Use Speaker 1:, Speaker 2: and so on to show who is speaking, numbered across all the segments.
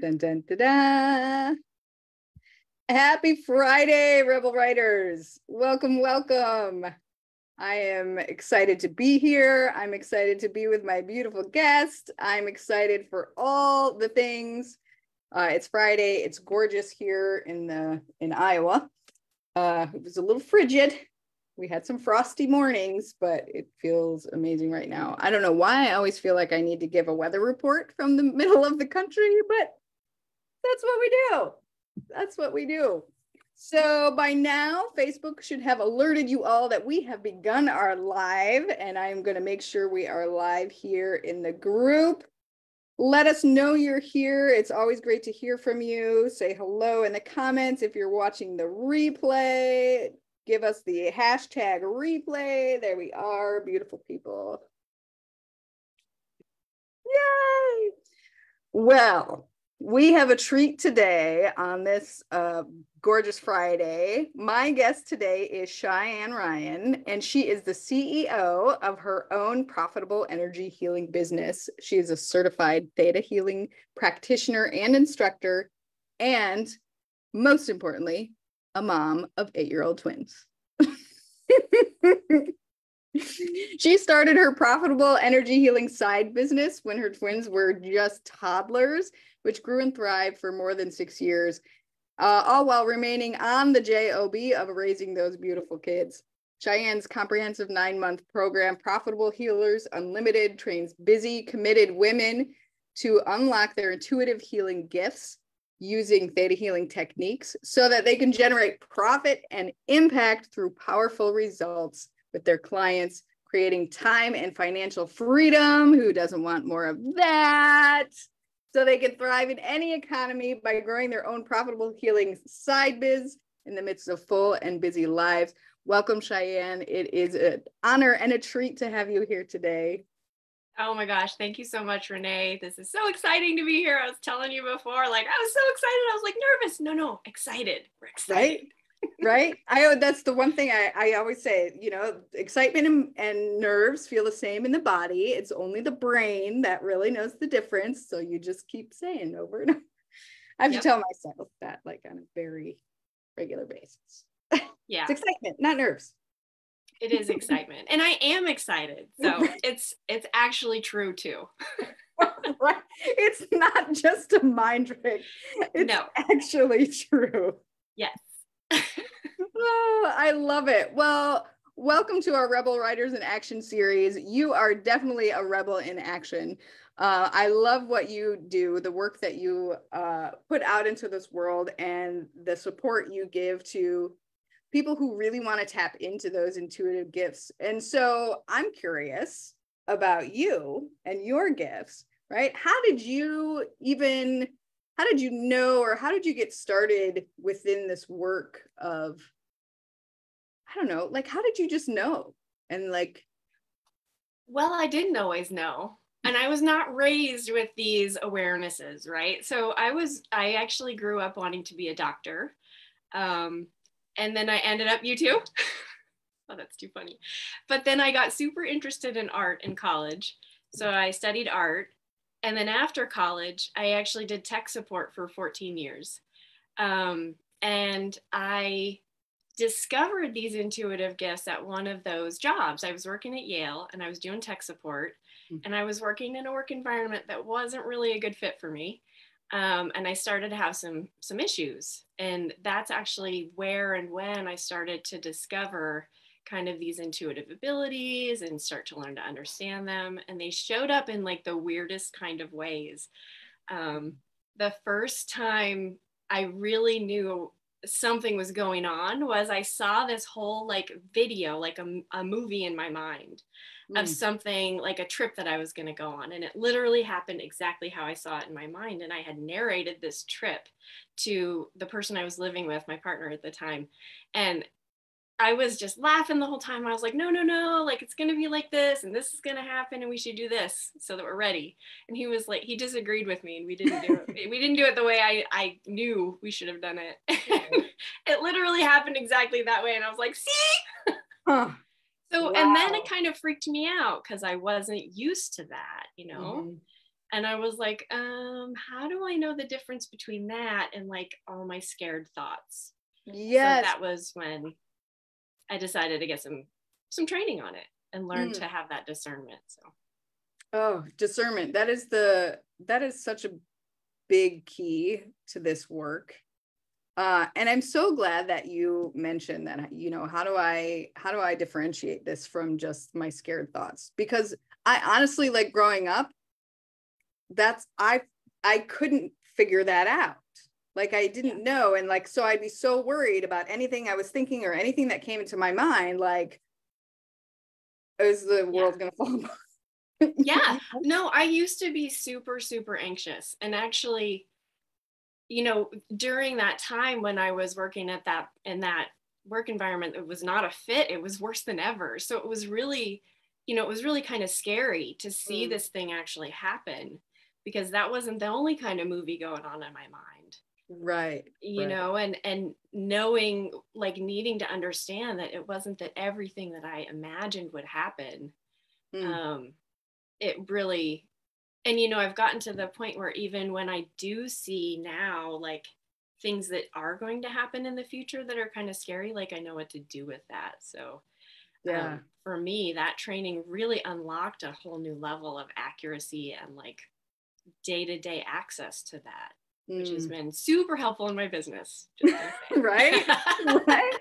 Speaker 1: Dun, dun, dun, dun. Happy Friday, Rebel Writers. Welcome, welcome. I am excited to be here. I'm excited to be with my beautiful guest. I'm excited for all the things. It's Friday. It's gorgeous here in Iowa. It was a little frigid. We had some frosty mornings, but it feels amazing right now. I don't know why I always feel like I need to give a weather report from the middle of the country, but that's what we do. That's what we do. So by now, Facebook should have alerted you all that we have begun our live, and I'm going to make sure we are live here in the group. Let us know you're here. It's always great to hear from you. Say hello in the comments. If you're watching the replay, give us the hashtag replay. There we are, beautiful people. Yay! Well, we have a treat today on this gorgeous Friday. My guest today is Cheyenne Ryan, and she is the CEO of her own Profitable Energy Healing business. She is a certified Theta Healing Practitioner and Instructor, and most importantly, a mom of 8-year-old twins. She started her Profitable Energy Healing Side business when her twins were just toddlers, which grew and thrived for more than 6 years, all while remaining on the job of raising those beautiful kids. Cheyenne's comprehensive 9-month program, Profitable Healers Unlimited, trains busy, committed women to unlock their intuitive healing gifts using Theta Healing Techniques so that they can generate profit and impact through powerful results with their clients, creating time and financial freedom. Who doesn't want more of that? So they can thrive in any economy by growing their own profitable healing side biz in the midst of full and busy lives. Welcome, Cheyenne. It is an honor and a treat to have you here today.
Speaker 2: Oh my gosh, thank you so much, Renee. This is so exciting to be here. I was telling you before, like, I was so excited. I was like nervous. No, excited. We're excited.
Speaker 1: Right? That's the one thing I always say, you know, excitement and nerves feel the same in the body. It's only the brain that really knows the difference. So you just keep saying over and over. I have to tell myself that like on a very regular basis.
Speaker 2: Yeah.
Speaker 1: It's excitement, not nerves.
Speaker 2: It is excitement. And I am excited. So it's actually true too.
Speaker 1: Right. It's not just a mind trick. It's actually true.
Speaker 2: Yes.
Speaker 1: Oh, I love it. Well, welcome to our Rebel Writers in Action series. You are definitely a rebel in action. I love what you do, the work that you put out into this world, and the support you give to people who really want to tap into those intuitive gifts. And so I'm curious about you and your gifts, right? How did you know, or how did you get started within this work of, I don't know, like, how did you just know? And like,
Speaker 2: well, I didn't always know. And I was not raised with these awarenesses, right? So I actually grew up wanting to be a doctor. And then I ended up, you too? Oh, that's too funny. But then I got super interested in art in college. So I studied art. And then after college, I actually did tech support for 14 years. And I discovered these intuitive gifts at one of those jobs. I was working at Yale and I was doing tech support. And I was working in a work environment that wasn't really a good fit for me. And I started to have some issues. And that's actually where and when I started to discover kind of these intuitive abilities and start to learn to understand them. And they showed up in like the weirdest kind of ways. The first time I really knew something was going on was I saw this whole like video, like a movie in my mind of something like a trip that I was going to go on. And it literally happened exactly how I saw it in my mind. And I had narrated this trip to the person I was living with, my partner at the time. And I was just laughing the whole time. I was like, no, like it's going to be like this and this is going to happen and we should do this so that we're ready. And he was like, he disagreed with me and we didn't do it. We didn't do it the way I knew we should have done it. It literally happened exactly that way. And I was like, see? So, wow. And then it kind of freaked me out because I wasn't used to that, you know? And I was like, how do I know the difference between that and like all my scared thoughts?
Speaker 1: Yes.
Speaker 2: So that was when I decided to get some training on it and learn to have that discernment. So.
Speaker 1: Oh, discernment. That is such a big key to this work. And I'm so glad that you mentioned that, you know, how do I differentiate this from just my scared thoughts? Because I honestly, like growing up, I couldn't figure that out. Like I didn't know. And like, so I'd be so worried about anything I was thinking or anything that came into my mind, like, is the world going to fall apart?
Speaker 2: Yeah, no, I used to be super, super anxious. And actually, you know, during that time when I was working in that work environment, it was not a fit. It was worse than ever. So it was really, you know, it was really kind of scary to see this thing actually happen, because that wasn't the only kind of movie going on in my mind.
Speaker 1: Right.
Speaker 2: You know, and knowing, like needing to understand that it wasn't that everything that I imagined would happen. It really, and you know, I've gotten to the point where even when I do see now, like things that are going to happen in the future that are kind of scary, like I know what to do with that. So for me, that training really unlocked a whole new level of accuracy and like day-to-day access to that, which has been super helpful in my business.
Speaker 1: Right? Right?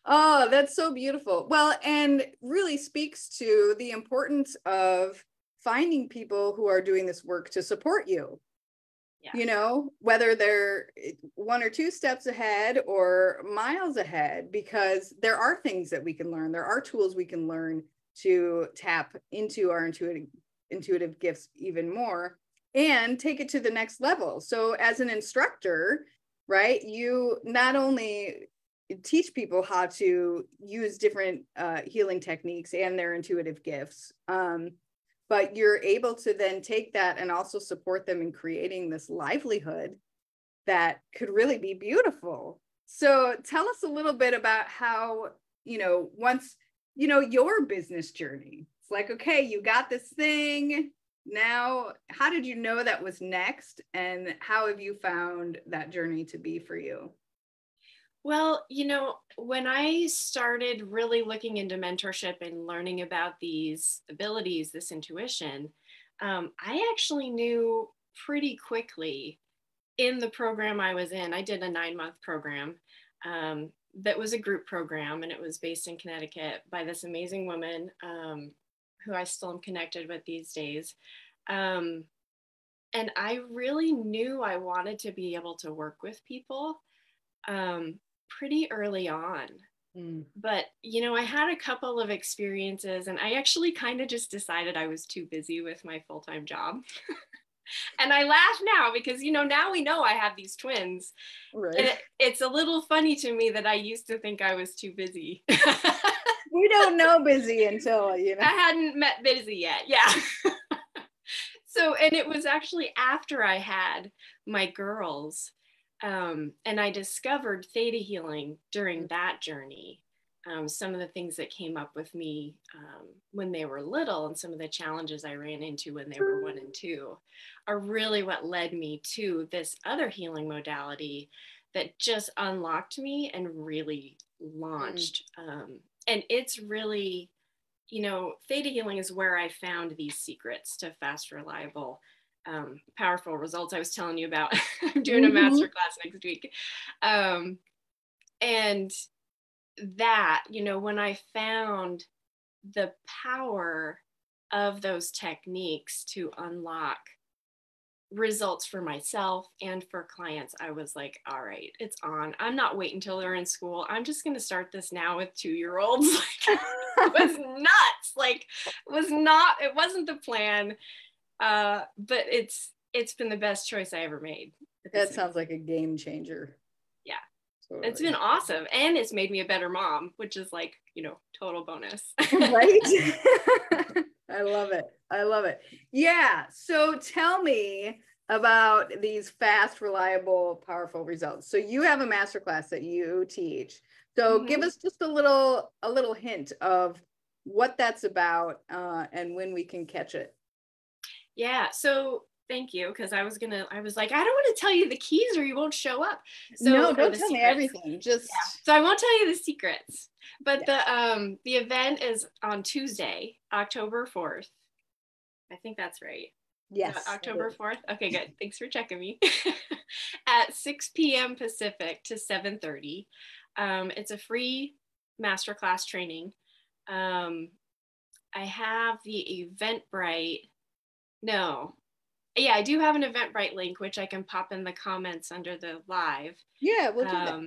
Speaker 1: Oh, that's so beautiful. Well, and really speaks to the importance of finding people who are doing this work to support you. Yeah. You know, whether they're 1 or 2 steps ahead or miles ahead, because there are things that we can learn. There are tools we can learn to tap into our intuitive gifts even more and take it to the next level. So as an instructor, right, you not only teach people how to use different healing techniques and their intuitive gifts, but you're able to then take that and also support them in creating this livelihood that could really be beautiful. So tell us a little bit about how, you know, once, you know, your business journey, it's like, okay, you got this thing. Now, how did you know that was next? And how have you found that journey to be for you?
Speaker 2: Well, you know, when I started really looking into mentorship and learning about these abilities, this intuition, I actually knew pretty quickly in the program I was in. I did a 9-month program that was a group program, and it was based in Connecticut by this amazing woman who I still am connected with these days. And I really knew I wanted to be able to work with people pretty early on. But, you know, I had a couple of experiences, and I actually kind of just decided I was too busy with my full-time job. And I laugh now because, you know, now we know I have these twins. Right. And it's a little funny to me that I used to think I was too busy.
Speaker 1: We don't know busy until, you know.
Speaker 2: I hadn't met busy yet. Yeah. So, and it was actually after I had my girls, and I discovered Theta Healing during that journey. Some of the things that came up with me when they were little and some of the challenges I ran into when they were 1 and 2 are really what led me to this other healing modality that just unlocked me and really launched. And it's really, you know, Theta Healing is where I found these secrets to fast, reliable, powerful results I was telling you about. I'm doing a masterclass next week. And that, you know, when I found the power of those techniques to unlock results for myself and for clients, I was like, all right, it's on. I'm not waiting until they're in school. I'm just going to start this now with 2-year-olds. Like, it was nuts. Like, it wasn't the plan. But it's been the best choice I ever made.
Speaker 1: That sounds like a game changer.
Speaker 2: Yeah. Totally. It's been awesome. And it's made me a better mom, which is like, you know, total bonus.
Speaker 1: Right? I love it. I love it. Yeah. So tell me about these fast, reliable, powerful results. So you have a masterclass that you teach. So give us just a little hint of what that's about and when we can catch it.
Speaker 2: Yeah. So Thank you. Cause I was like, I don't want to tell you the keys or you won't show up. So,
Speaker 1: No,
Speaker 2: or
Speaker 1: don't
Speaker 2: the
Speaker 1: tell me
Speaker 2: secrets.
Speaker 1: everything. Just,
Speaker 2: Yeah. So I won't tell you the secrets, but
Speaker 1: yeah.
Speaker 2: the event is on Tuesday, October 4th. I think that's right.
Speaker 1: Yes.
Speaker 2: October 4th. Okay, good. Thanks for checking me. At 6 p.m. Pacific to 7:30. It's a free masterclass training. I have the Eventbrite. No. Yeah, I do have an Eventbrite link, which I can pop in the comments under the live.
Speaker 1: Yeah, we'll do that.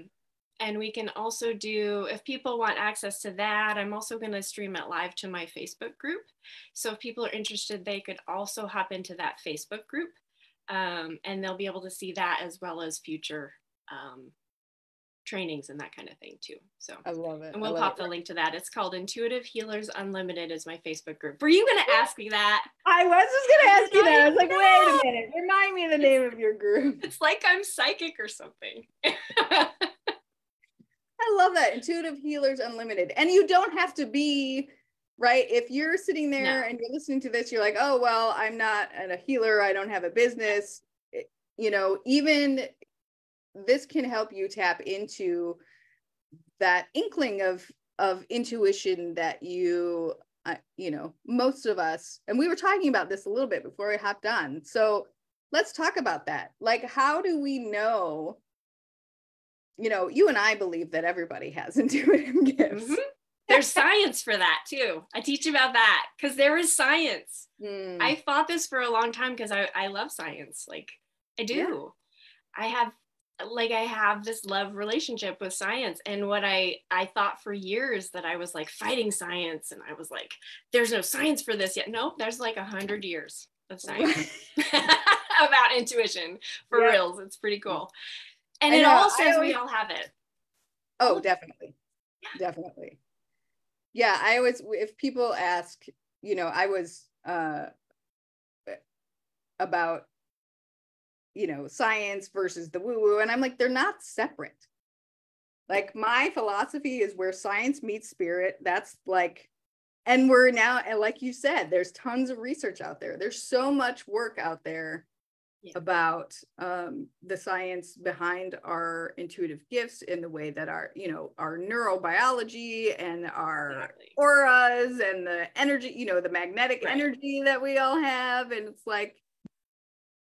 Speaker 2: And we can also do, if people want access to that, I'm also going to stream it live to my Facebook group. So if people are interested, they could also hop into that Facebook group, and they'll be able to see that as well as future trainings and that kind of thing too. So
Speaker 1: I love it.
Speaker 2: And we'll pop the link to that. It's called Intuitive Healers Unlimited is my Facebook group. Were you going to ask me that?
Speaker 1: I was just going to ask you that. I was like, wait a minute. Remind me the name of your group.
Speaker 2: It's like I'm psychic or something.
Speaker 1: I love that. Intuitive Healers Unlimited. And you don't have to be, right? If you're sitting there and you're listening to this, you're like, oh, well, I'm not a healer. I don't have a business. You know, even this can help you tap into that inkling of intuition that you know, most of us, and we were talking about this a little bit before we hopped on. So let's talk about that. Like, how do we know? You know, you and I believe that everybody has intuitive gifts.
Speaker 2: Mm-hmm. There's science for that too. I teach about that because there is science. I fought this for a long time because I love science. Like I do. Yeah. I have this love relationship with science. And what I thought for years that I was like fighting science. And I was like, there's no science for this yet. Nope, there's like 100 years of science about intuition for reals. It's pretty cool. And it all says we all have it.
Speaker 1: Oh, definitely. Definitely. Yeah, I always, if people ask, you know, I was about, you know, science versus the woo-woo, and I'm like, they're not separate. Like my philosophy is where science meets spirit. That's like, and we're now, and like you said, there's tons of research out there. There's so much work out there about the science behind our intuitive gifts in the way that our, you know, our neurobiology and our auras and the energy, you know, the magnetic energy that we all have. And it's like,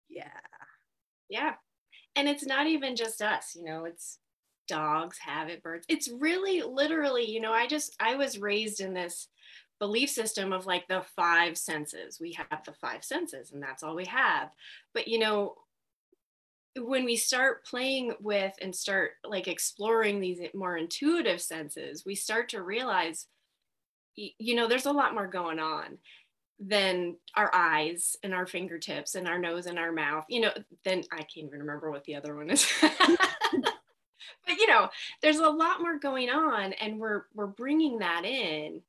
Speaker 2: yeah. And it's not even just us, you know, it's dogs have it, birds. It's really literally, you know, I was raised in this belief system of like the 5 senses. We have the 5 senses and that's all we have. But you know, when we start playing with and start like exploring these more intuitive senses, we start to realize, you know, there's a lot more going on than our eyes and our fingertips and our nose and our mouth, you know. Then I can't even remember what the other one is. But you know, there's a lot more going on and we're bringing that in.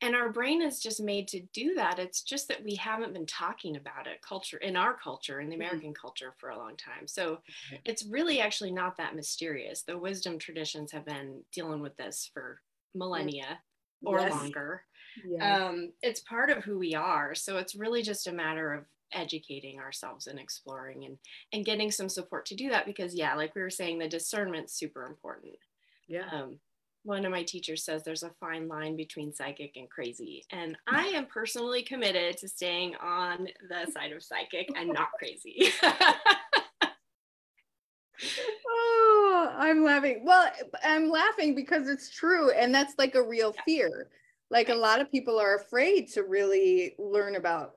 Speaker 2: And our brain is just made to do that. It's just that we haven't been talking about it in our culture, in the American culture for a long time. So it's really actually not that mysterious. The wisdom traditions have been dealing with this for millennia or longer. It's part of who we are. So it's really just a matter of educating ourselves and exploring and getting some support to do that. Because like we were saying, the discernment's super important. One of my teachers says there's a fine line between psychic and crazy. And I am personally committed to staying on the side of psychic and not crazy.
Speaker 1: Oh, I'm laughing. Well, I'm laughing because it's true. And that's like a real fear. Like a lot of people are afraid to really learn about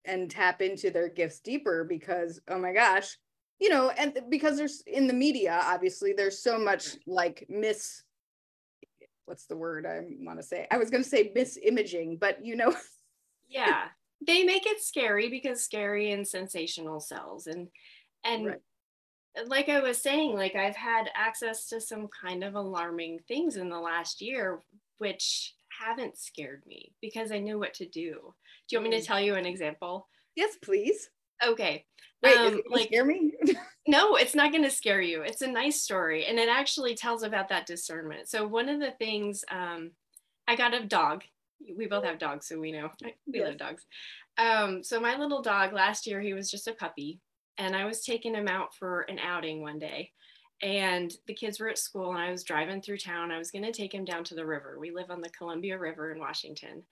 Speaker 1: and tap into their gifts deeper because, oh my gosh, you know, and because there's in the media, obviously there's so much like what's the word I want to say? I was going to say misimaging, but you know.
Speaker 2: Yeah, they make it scary because scary and sensational sells. And like I was saying, like I've had access to some kind of alarming things in the last year, which haven't scared me because I knew what to do. Do you want me to tell you an example?
Speaker 1: Yes, please.
Speaker 2: Okay.
Speaker 1: Wait, is it gonna scare me?
Speaker 2: No, it's not going to scare you. It's a nice story. And it actually tells about that discernment. So one of the things, I got a dog. We both have dogs, so we know we love dogs. So my little dog last year, he was just a puppy, and I was taking him out for an outing one day, and the kids were at school, and I was driving through town. I was going to take him down to the river. We live on the Columbia River in Washington,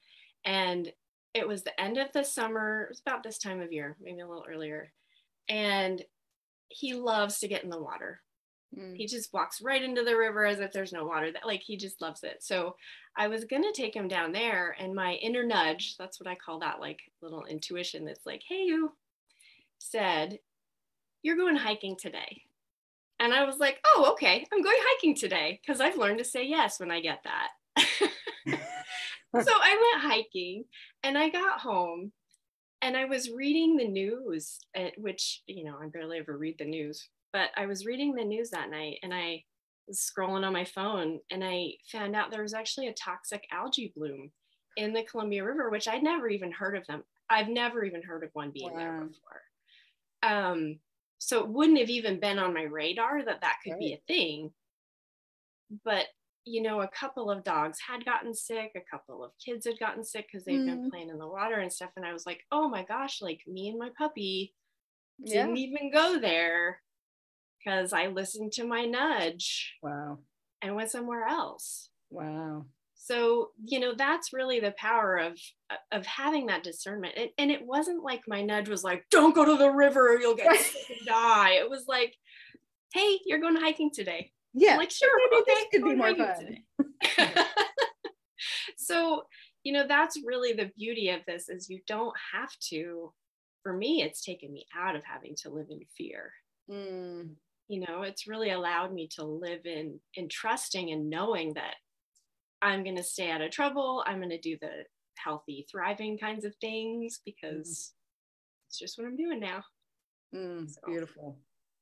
Speaker 2: and it was the end of the summer. It was about this time of year, maybe a little earlier, and he loves to get in the water. He just walks right into the river as if there's no water. Like, he just loves it. So I was going to take him down there, and my inner nudge, that's what I call that, like, little intuition that's like, hey, you, said, you're going hiking today. And I was like, oh, okay, I'm going hiking today, because I've learned to say yes when I get that. So I went hiking, and I got home, and I was reading the news, which, I barely ever read the news, but I was reading the news that night, and I was scrolling on my phone, and I found out there was actually a toxic algae bloom in the Columbia River, which I'd never even heard of them. I've never even heard of one being there before. So it wouldn't have even been on my radar that could be a thing. But, a couple of dogs had gotten sick, a couple of kids had gotten sick because they'd been playing in the water and stuff. And I was like, oh my gosh, like, me and my puppy didn't even go there because I listened to my nudge.
Speaker 1: Wow.
Speaker 2: And went somewhere else.
Speaker 1: Wow.
Speaker 2: So, that's really the power of having that discernment. And it wasn't like my nudge was like, don't go to the river or you'll get sick and die. It was like, hey, you're going hiking today.
Speaker 1: Yeah.
Speaker 2: I'm like, sure,
Speaker 1: maybe
Speaker 2: okay,
Speaker 1: this could be more fun.
Speaker 2: So, that's really the beauty of this, is you don't have to. For me, it's taken me out of having to live in fear. It's really allowed me to live in trusting and knowing that I'm going to stay out of trouble. I'm going to do the healthy, thriving kinds of things, because it's just what I'm doing now.
Speaker 1: So, beautiful.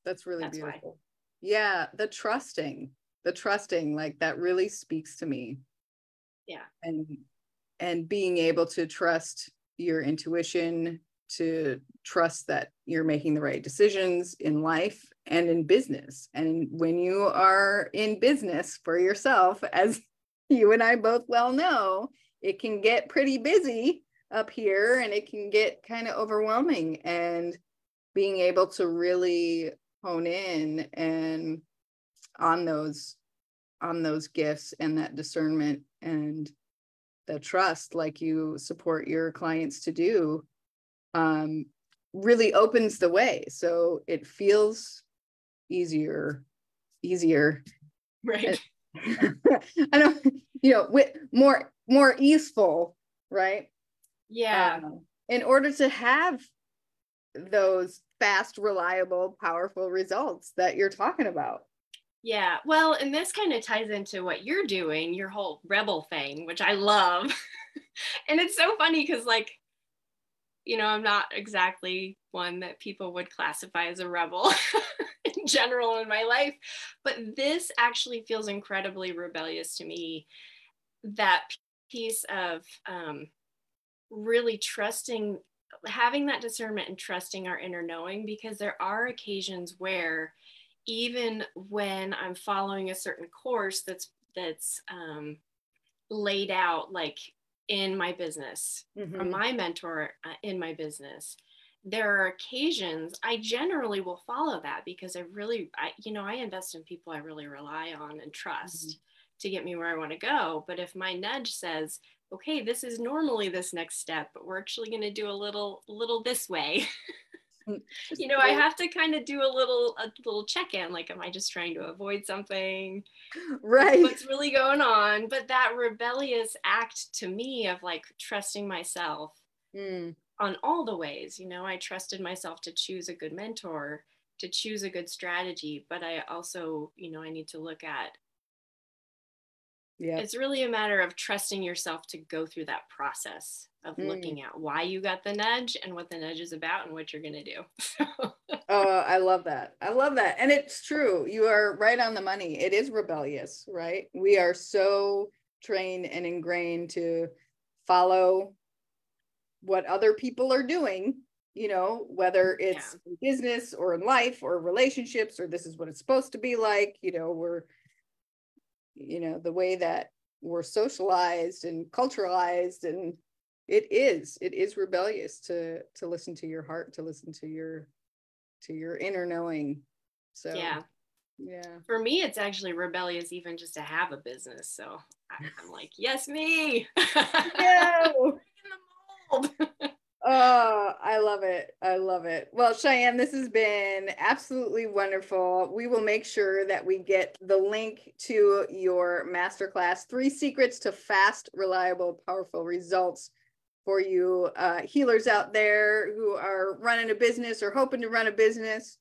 Speaker 1: That's really beautiful. Why. Yeah. The trusting, like, that really speaks to me.
Speaker 2: Yeah.
Speaker 1: And being able to trust your intuition, to trust that you're making the right decisions in life and in business. And when you are in business for yourself, as you and I both well know, it can get pretty busy up here, and it can get kind of overwhelming. And being able to really hone in and on those gifts and that discernment and the trust, like you support your clients to do, really opens the way. So it feels easier.
Speaker 2: Right.
Speaker 1: I don't, with more easeful, right?
Speaker 2: Yeah.
Speaker 1: In order to have those fast, reliable, powerful results that you're talking about.
Speaker 2: Yeah. Well, and this kind of ties into what you're doing, your whole rebel thing, which I love. And it's so funny because, like, I'm not exactly one that people would classify as a rebel in general in my life, but this actually feels incredibly rebellious to me. That piece of really trusting, having that discernment and trusting our inner knowing, because there are occasions where, even when I'm following a certain course that's laid out, like in my business, from my mentor in my business, there are occasions I generally will follow that, because I invest in people I really rely on and trust to get me where I want to go. But if my nudge says, okay, this is normally this next step, but we're actually going to do a little this way. I have to kind of do a little check-in, like, am I just trying to avoid something?
Speaker 1: Right.
Speaker 2: What's really going on? But that rebellious act to me of, like, trusting myself on all the ways, I trusted myself to choose a good mentor, to choose a good strategy, but I also, I need to look at, it's really a matter of trusting yourself to go through that process of looking at why you got the nudge and what the nudge is about and what you're going to do.
Speaker 1: I love that. And it's true. You are right on the money. It is rebellious, right? We are so trained and ingrained to follow what other people are doing, whether it's in business or in life or relationships, or this is what it's supposed to be like, we're, the way that we're socialized and culturalized, and It is rebellious to listen to your heart, to listen to your inner knowing. So
Speaker 2: yeah. For me, it's actually rebellious even just to have a business. So I'm like, yes, me.
Speaker 1: No.
Speaker 2: In the mold.
Speaker 1: Oh, I love it. I love it. Well, Cheyenne, this has been absolutely wonderful. We will make sure that we get the link to your masterclass, 3 Secrets to Fast, Reliable, Powerful Results, for you healers out there who are running a business or hoping to run a business.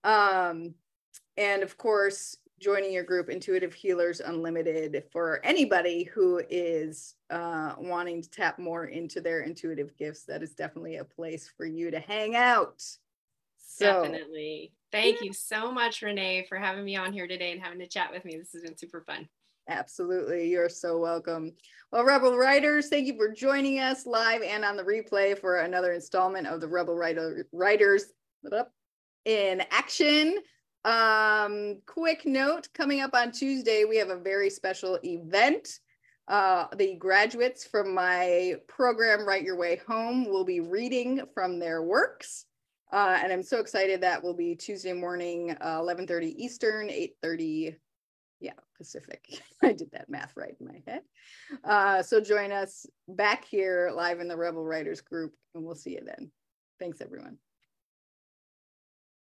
Speaker 1: And of course, joining your group, Intuitive Healers Unlimited, for anybody who is wanting to tap more into their intuitive gifts. That is definitely a place for you to hang out. So,
Speaker 2: definitely. Thank you so much, Renee, for having me on here today and having to chat with me. This has been super fun.
Speaker 1: Absolutely. You're so welcome. Well, Rebel Writers, thank you for joining us live and on the replay for another installment of the Rebel Writers in Action. Quick note, coming up on Tuesday, we have a very special event. The graduates from my program, Write Your Way Home, will be reading from their works. And I'm so excited. That will be Tuesday morning, 11:30 Eastern, 8:30 Pacific. I did that math right in my head. So join us back here live in the Rebel Writers group, and we'll see you then. Thanks, everyone.